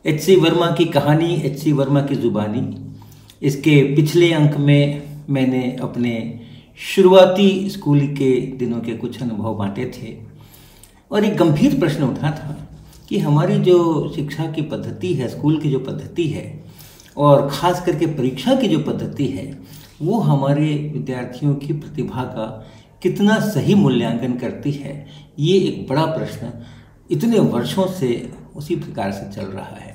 एच.सी. वर्मा की कहानी, एच.सी. वर्मा की ज़ुबानी। इसके पिछले अंक में मैंने अपने शुरुआती स्कूल के दिनों के कुछ अनुभव बांटे थे और एक गंभीर प्रश्न उठा था कि हमारी जो शिक्षा की पद्धति है, स्कूल की जो पद्धति है और ख़ास करके परीक्षा की जो पद्धति है, वो हमारे विद्यार्थियों की प्रतिभा का कितना सही मूल्यांकन करती है। ये एक बड़ा प्रश्न इतने वर्षों से उसी प्रकार से चल रहा है।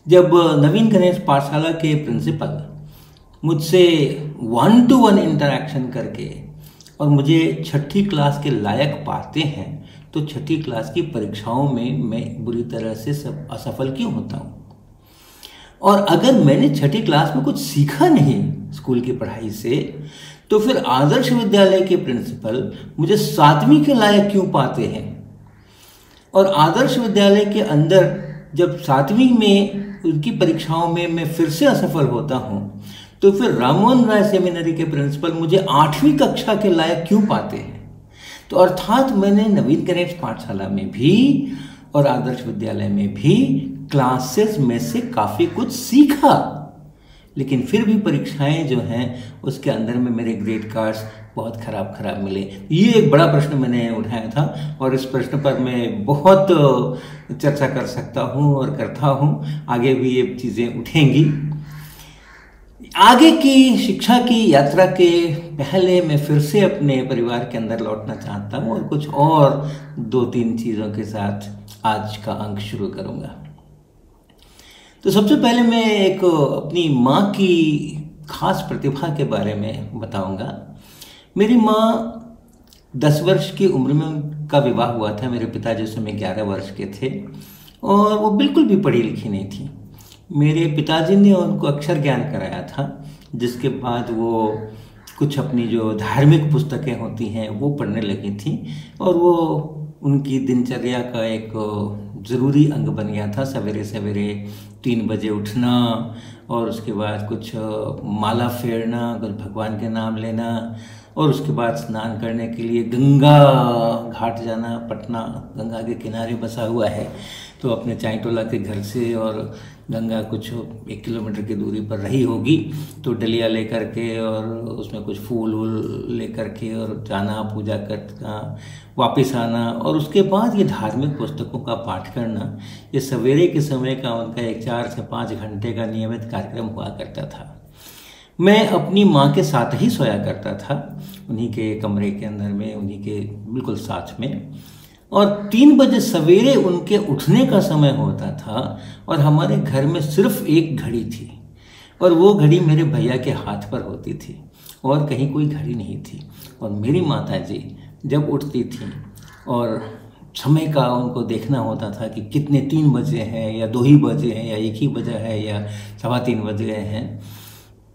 जब नवीन गणेश पाठशाला के प्रिंसिपल मुझसे 1-to-1 इंटरैक्शन करके और मुझे छठी क्लास के लायक पाते हैं, तो छठी क्लास की परीक्षाओं में मैं बुरी तरह से असफल क्यों होता हूँ? और अगर मैंने छठी क्लास में कुछ सीखा नहीं स्कूल की पढ़ाई से, तो फिर आदर्श विद्यालय के प्रिंसिपल मुझे 7वीं के लायक क्यों पाते हैं? और आदर्श विद्यालय के अंदर जब 7वीं में उनकी परीक्षाओं में मैं फिर से असफल होता हूँ, तो फिर राममोहन राय सेमिनरी के प्रिंसिपल मुझे 8वीं कक्षा के लायक क्यों पाते हैं? तो अर्थात मैंने नवीन गणेश पाठशाला में भी और आदर्श विद्यालय में भी क्लासेस में से काफ़ी कुछ सीखा, लेकिन फिर भी परीक्षाएं जो हैं उसके अंदर में मेरे ग्रेड कार्ड्स बहुत खराब मिले। ये एक बड़ा प्रश्न मैंने उठाया था और इस प्रश्न पर मैं बहुत चर्चा कर सकता हूँ और करता हूँ। आगे भी ये चीज़ें उठेंगी। आगे की शिक्षा की यात्रा के पहले मैं फिर से अपने परिवार के अंदर लौटना चाहता हूँ और कुछ और 2-3 चीज़ों के साथ आज का अंक शुरू करूँगा। तो सबसे पहले मैं एक अपनी माँ की खास प्रतिभा के बारे में बताऊँगा। मेरी माँ 10 वर्ष की उम्र में उनका विवाह हुआ था। मेरे पिताजी उस समय 11 वर्ष के थे और वो बिल्कुल भी पढ़ी लिखी नहीं थी। मेरे पिताजी ने उनको अक्षर ज्ञान कराया था, जिसके बाद वो कुछ अपनी जो धार्मिक पुस्तकें होती हैं वो पढ़ने लगी थी और वो उनकी दिनचर्या का एक ज़रूरी अंग बन गया था। सवेरे सवेरे 3 बजे उठना और उसके बाद कुछ माला फेरना, कुछ भगवान के नाम लेना और उसके बाद स्नान करने के लिए गंगा घाट जाना। पटना गंगा के किनारे बसा हुआ है, तो अपने चाईटोला के घर से और गंगा कुछ 1 किलोमीटर की दूरी पर रही होगी, तो डलिया लेकर के और उसमें कुछ फूल वूल लेकर के और जाना, पूजा करना, वापस आना और उसके बाद ये धार्मिक पुस्तकों का पाठ करना। ये सवेरे के समय का उनका एक 4 से 5 घंटे का नियमित कार्यक्रम हुआ करता था। मैं अपनी माँ के साथ ही सोया करता था, उन्हीं के कमरे के अंदर में, उन्हीं के बिल्कुल साथ में। और 3 बजे सवेरे उनके उठने का समय होता था और हमारे घर में सिर्फ एक घड़ी थी और वो घड़ी मेरे भैया के हाथ पर होती थी और कहीं कोई घड़ी नहीं थी। और मेरी माताजी जब उठती थी और समय का उनको देखना होता था कि कितने 3 बजे हैं या 2 ही बजे हैं या 1 ही बजा है या 3:15 बज गए हैं,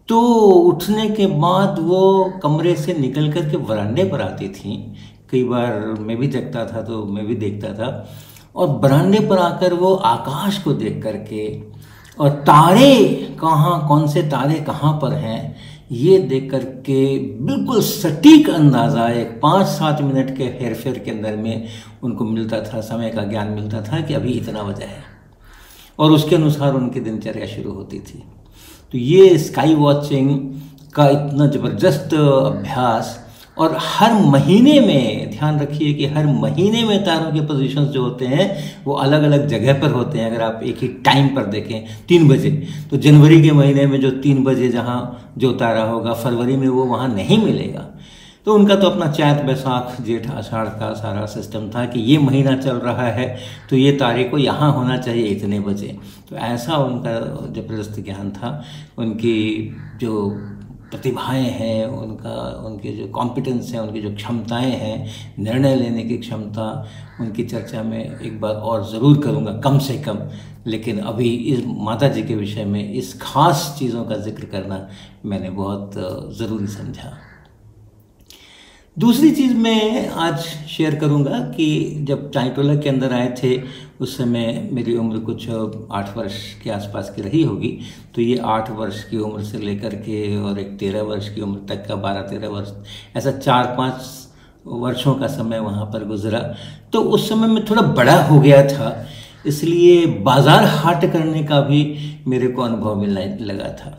तो उठने के बाद वो कमरे से निकल कर के वरांडे पर आती थी। कई बार मैं भी जगता था तो मैं भी देखता था और बरामदे पर आकर वो आकाश को देख करके और तारे कहाँ, कौन से तारे कहाँ पर हैं, ये देख करके बिल्कुल सटीक अंदाज़ा एक 5-7 मिनट के हेरफेर के अंदर में उनको मिलता था, समय का ज्ञान मिलता था कि अभी इतना बजा है और उसके अनुसार उनकी दिनचर्या शुरू होती थी। तो ये स्काई वॉचिंग का इतना ज़बरदस्त अभ्यास और हर महीने में, ध्यान रखिए कि हर महीने में तारों के पोजीशंस जो होते हैं वो अलग अलग जगह पर होते हैं। अगर आप एक ही टाइम पर देखें 3 बजे, तो जनवरी के महीने में जो 3 बजे जहाँ जो तारा होगा, फरवरी में वो वहाँ नहीं मिलेगा। तो उनका तो अपना चैत, बैसाख, जेठ, आषाढ़ का सारा सिस्टम था कि ये महीना चल रहा है तो ये तारे को यहाँ होना चाहिए इतने बजे। तो ऐसा उनका ज़बरदस्त ज्ञान था। उनकी जो प्रतिभाएं हैं, उनके जो कॉम्पिटेंस है, उनकी जो क्षमताएं हैं, निर्णय लेने की क्षमता, उनकी चर्चा में एक बार और ज़रूर करूँगा कम से कम। लेकिन अभी इस माताजी के विषय में इस खास चीज़ों का जिक्र करना मैंने बहुत ज़रूरी समझा। दूसरी चीज़ मैं आज शेयर करूंगा कि जब चाईटोला के अंदर आए थे उस समय मेरी उम्र कुछ 8 वर्ष के आसपास की रही होगी। तो ये 8 वर्ष की उम्र से लेकर के और एक 13 वर्ष की उम्र तक का 12-13 वर्ष, ऐसा 4-5 वर्षों का समय वहाँ पर गुजरा। तो उस समय मैं थोड़ा बड़ा हो गया था इसलिए बाजार हाट करने का भी मेरे को अनुभव मिलने लगा था।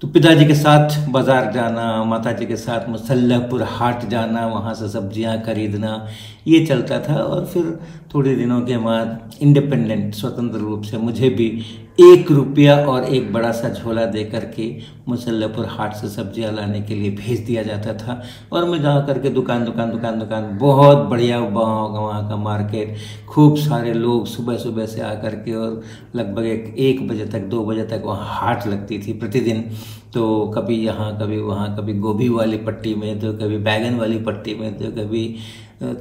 तो पिताजी के साथ बाजार जाना, माताजी के साथ मुसल्लहपुर हाट जाना, वहाँ से सब्जियाँ खरीदना, ये चलता था। और फिर थोड़े दिनों के बाद इंडिपेंडेंट स्वतंत्र रूप से मुझे भी 1 रुपया और एक बड़ा सा झोला दे करके मुसल्लहपुर हाट से सब्जियाँ लाने के लिए भेज दिया जाता था। और मैं जा करके दुकान दुकान दुकान दुकान, बहुत बढ़िया वहाँ का मार्केट, खूब सारे लोग सुबह सुबह से आकर के, और लगभग 1 बजे तक 2 बजे तक वहाँ हाट लगती थी प्रतिदिन। तो कभी यहाँ कभी वहाँ, कभी गोभी वाली पट्टी में, तो कभी बैगन वाली पट्टी में, तो कभी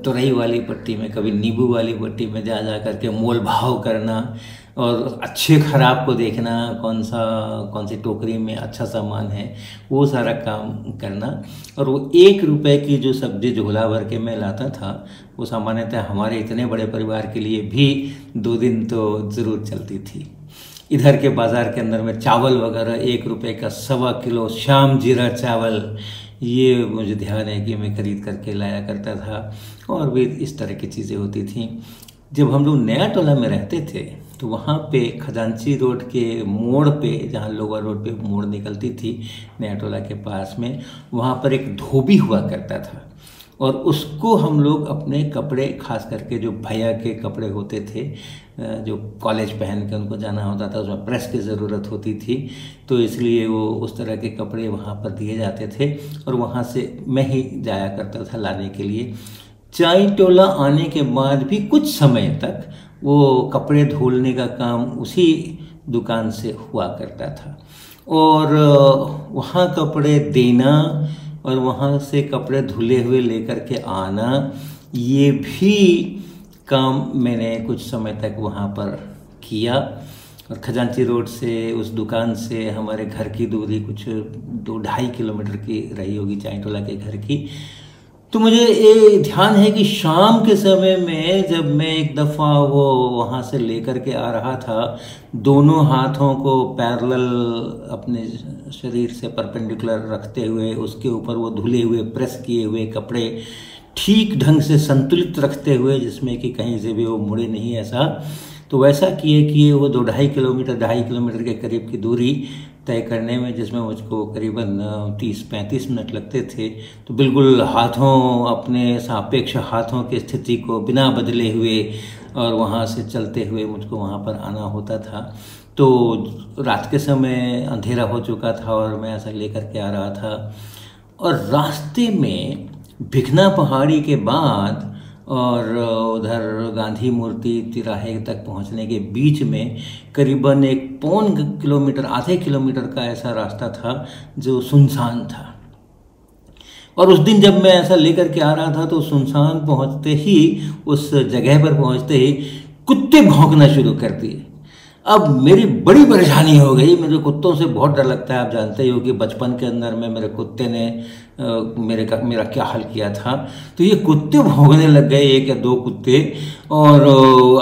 तुरई वाली पट्टी में, कभी नींबू वाली पट्टी में जा जा करके मोल भाव करना, और अच्छे खराब को देखना, कौन सी टोकरी में अच्छा सामान है, वो सारा काम करना। और वो 1 रुपए की जो सब्जी झोला भर के मैं लाता था, वो सामान्यतः हमारे इतने बड़े परिवार के लिए भी 2 दिन तो ज़रूर चलती थी। इधर के बाज़ार के अंदर में चावल वगैरह 1 रुपए का 1.25 किलो श्याम जीरा चावल, ये मुझे ध्यान है कि मैं खरीद करके लाया करता था। और भी इस तरह की चीज़ें होती थी। जब हम लोग नया टोला में रहते थे तो वहाँ पे खजांची रोड के मोड़ पे, जहाँ लोअर रोड पे मोड़ निकलती थी नया टोला के पास में, वहाँ पर एक धोबी हुआ करता था। और उसको हम लोग अपने कपड़े, खास करके जो भैया के कपड़े होते थे, जो कॉलेज पहन के उनको जाना होता था, उसमें प्रेस की ज़रूरत होती थी, तो इसलिए वो उस तरह के कपड़े वहाँ पर दिए जाते थे। और वहाँ से मैं ही जाया करता था लाने के लिए। चाई टोला आने के बाद भी कुछ समय तक वो कपड़े धुलने का काम उसी दुकान से हुआ करता था। और वहाँ कपड़े देना और वहाँ से कपड़े धुले हुए लेकर के आना, ये भी काम मैंने कुछ समय तक वहाँ पर किया। और खजांची रोड से, उस दुकान से हमारे घर की दूरी कुछ 2-2.5 किलोमीटर की रही होगी, चाई टोला के घर की। तो मुझे ये ध्यान है कि शाम के समय में जब मैं एक दफ़ा वो वहाँ से लेकर के आ रहा था, दोनों हाथों को पैरेलल अपने शरीर से परपेंडिकुलर रखते हुए, उसके ऊपर वो धुले हुए प्रेस किए हुए कपड़े ठीक ढंग से संतुलित रखते हुए, जिसमें कि कहीं से भी वो मुड़े नहीं, ऐसा। तो वैसा किए वो 2-2.5 किलोमीटर, 2.5 किलोमीटर के करीब की दूरी तय करने में, जिसमें मुझको करीबन 30-35 मिनट लगते थे। तो बिल्कुल हाथों, अपने सापेक्ष हाथों की स्थिति को बिना बदले हुए और वहाँ से चलते हुए मुझको वहाँ पर आना होता था। तो रात के समय अंधेरा हो चुका था और मैं ऐसा लेकर के आ रहा था। और रास्ते में भिखना पहाड़ी के बाद और उधर गांधी मूर्ति तिराहे तक पहुंचने के बीच में करीबन 1 किलोमीटर, आधे किलोमीटर का ऐसा रास्ता था जो सुनसान था। और उस दिन जब मैं ऐसा लेकर के आ रहा था तो सुनसान पहुंचते ही, उस जगह पर पहुंचते ही कुत्ते भौंकना शुरू कर दिए। अब मेरी बड़ी परेशानी हो गई। मुझे कुत्तों से बहुत डर लगता है। आप जानते ही हो कि बचपन के अंदर में मेरे कुत्ते ने मेरा क्या हाल किया था। तो ये कुत्ते भौंकने लग गए, 1 या 2 कुत्ते। और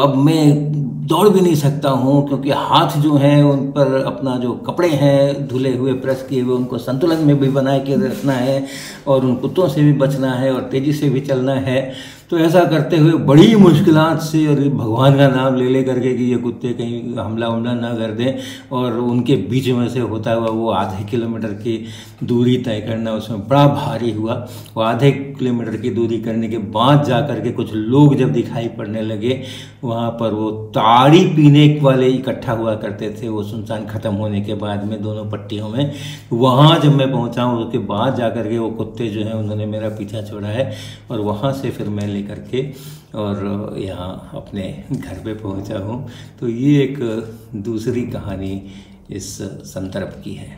अब मैं दौड़ भी नहीं सकता हूँ, क्योंकि हाथ जो हैं उन पर अपना जो कपड़े हैं धुले हुए प्रेस किए हुए, उनको संतुलन में भी बना के रखना है और उन कुत्तों से भी बचना है और तेज़ी से भी चलना है। तो ऐसा करते हुए बड़ी मुश्किलात से, और भगवान का नाम ले करके कि ये कुत्ते कहीं हमला ना कर दें, और उनके बीच में से होता हुआ वो आधे किलोमीटर की दूरी तय करना, उसमें बड़ा भारी हुआ। वो आधे किलोमीटर की दूरी करने के बाद जा कर के कुछ लोग जब दिखाई पड़ने लगे, वहाँ पर वो ताड़ी पीने वाले इकट्ठा हुआ करते थे, वो सुनसान ख़त्म होने के बाद में दोनों पट्टियों में। वहाँ जब मैं पहुँचा हूँ उसके बाद जा कर के वो कुत्ते जो हैं उन्होंने मेरा पीछा छोड़ा है, और वहाँ से फिर मैं लेकर के और यहाँ अपने घर पे पहुँचा हूँ। तो ये एक दूसरी कहानी इस संदर्भ की है।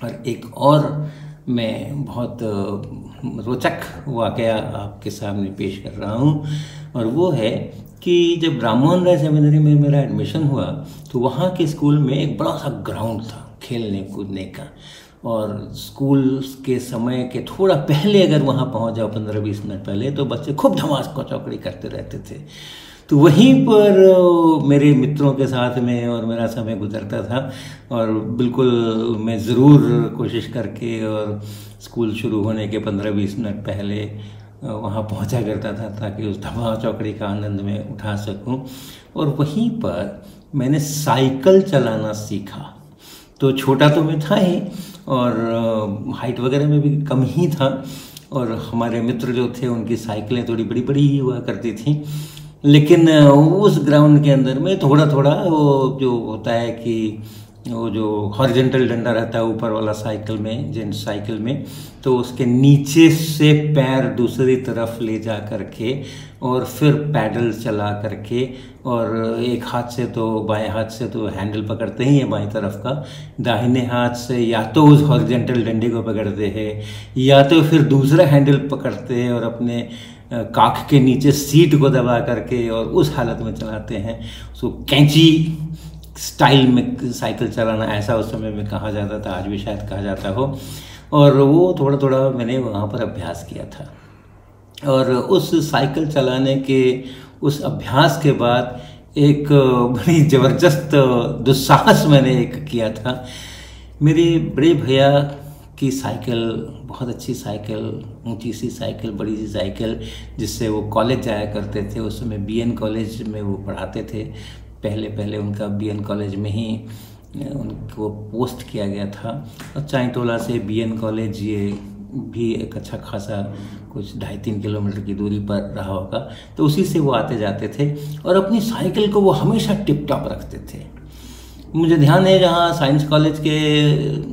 और एक और मैं बहुत रोचक वाकया आपके सामने पेश कर रहा हूँ, और वो है कि जब राम मोहन राय सेमिनरी में मेरा एडमिशन हुआ तो वहाँ के स्कूल में एक बड़ा सा ग्राउंड था खेलने कूदने का। और स्कूल के समय के थोड़ा पहले अगर वहाँ पहुँच जाओ, 15-20 मिनट पहले, तो बच्चे खूब धमाका चौकड़ी करते रहते थे। तो वहीं पर मेरे मित्रों के साथ में और मेरा समय गुजरता था। और बिल्कुल मैं ज़रूर कोशिश करके, और स्कूल शुरू होने के 15-20 मिनट पहले वहाँ पहुँचा करता था ताकि उस धमाल चौकड़ी का आनंद में उठा सकूं। और वहीं पर मैंने साइकिल चलाना सीखा। तो छोटा तो मैं था ही, और हाइट वगैरह में भी कम ही था, और हमारे मित्र जो थे उनकी साइकिलें थोड़ी बड़ी बड़ी ही हुआ करती थी। लेकिन उस ग्राउंड के अंदर में थोड़ा थोड़ा वो जो होता है कि वो जो हॉरिजॉन्टल डंडा रहता है ऊपर वाला साइकिल में, जेंट्स साइकिल में, तो उसके नीचे से पैर दूसरी तरफ ले जा करके और फिर पैडल चला करके, और एक हाथ से तो बाएं हाथ से तो हैंडल पकड़ते ही हैं बाएं तरफ का, दाहिने हाथ से या तो उस हॉरिजॉन्टल डंडे को पकड़ते हैं या तो फिर दूसरा हैंडल पकड़ते हैं और अपने काख के नीचे सीट को दबा करके और उस हालत में चलाते हैं। उसको कैंची स्टाइल में साइकिल चलाना ऐसा उस समय में कहा जाता था, आज भी शायद कहा जाता हो। और वो थोड़ा थोड़ा मैंने वहाँ पर अभ्यास किया था। और उस साइकिल चलाने के उस अभ्यास के बाद एक बड़ी ज़बरदस्त दुस्साहस मैंने एक किया था। मेरे बड़े भैया की साइकिल, बहुत अच्छी साइकिल, ऊंची सी साइकिल, बड़ी सी साइकिल, जिससे वो कॉलेज जाया करते थे। उस समय बीएन कॉलेज में वो पढ़ाते थे। पहले उनका बीएन कॉलेज में ही उनको पोस्ट किया गया था। और चाईटोला से बीएन कॉलेज ये भी एक अच्छा खासा कुछ 2.5-3 किलोमीटर की दूरी पर रहा होगा। तो उसी से वो आते जाते थे और अपनी साइकिल को वो हमेशा टिप टॉप रखते थे। मुझे ध्यान है जहाँ साइंस कॉलेज के,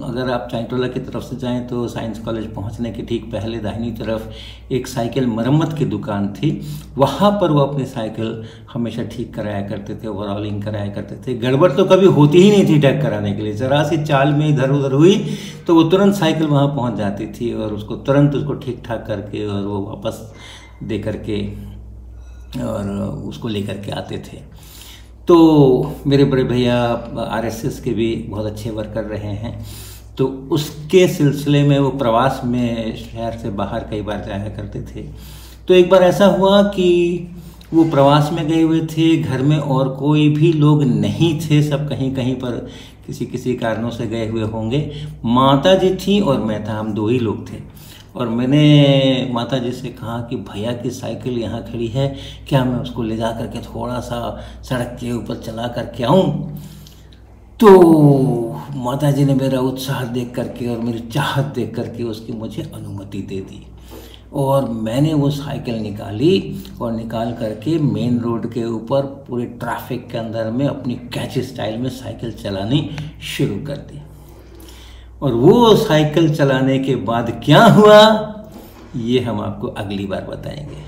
अगर आप चाईटोला की तरफ से जाएं तो साइंस कॉलेज पहुँचने के ठीक पहले दाहिनी तरफ एक साइकिल मरम्मत की दुकान थी। वहाँ पर वो अपनी साइकिल हमेशा ठीक कराया करते थे, ओवरऑलिंग कराया करते थे। गड़बड़ तो कभी होती ही नहीं थी ठीक कराने के लिए। ज़रा सी चाल में इधर उधर हुई तो वो तुरंत साइकिल वहाँ पहुँच जाती थी और उसको तुरंत उसको ठीक ठाक करके और वो वापस दे करके और उसको ले करके आते थे। तो मेरे बड़े भैया आरएसएस के भी बहुत अच्छे वर्कर रहे हैं। तो उसके सिलसिले में वो प्रवास में शहर से बाहर कई बार जाया करते थे। तो एक बार ऐसा हुआ कि वो प्रवास में गए हुए थे, घर में और कोई भी लोग नहीं थे, सब कहीं कहीं पर किसी किसी कारणों से गए हुए होंगे। माता जी थी और मैं था, हम 2 ही लोग थे। और मैंने माता जी से कहा कि भैया की साइकिल यहाँ खड़ी है, क्या मैं उसको ले जा करके थोड़ा सा सड़क के ऊपर चला करके आऊँ? तो माता जी ने मेरा उत्साह देख करके और मेरी चाहत देख करके उसकी मुझे अनुमति दे दी और मैंने वो साइकिल निकाली और निकाल करके मेन रोड के ऊपर पूरे ट्रैफिक के अंदर में अपनी कैची स्टाइल में साइकिल चलानी शुरू कर दी। और वो साइकिल चलाने के बाद क्या हुआ ये हम आपको अगली बार बताएंगे।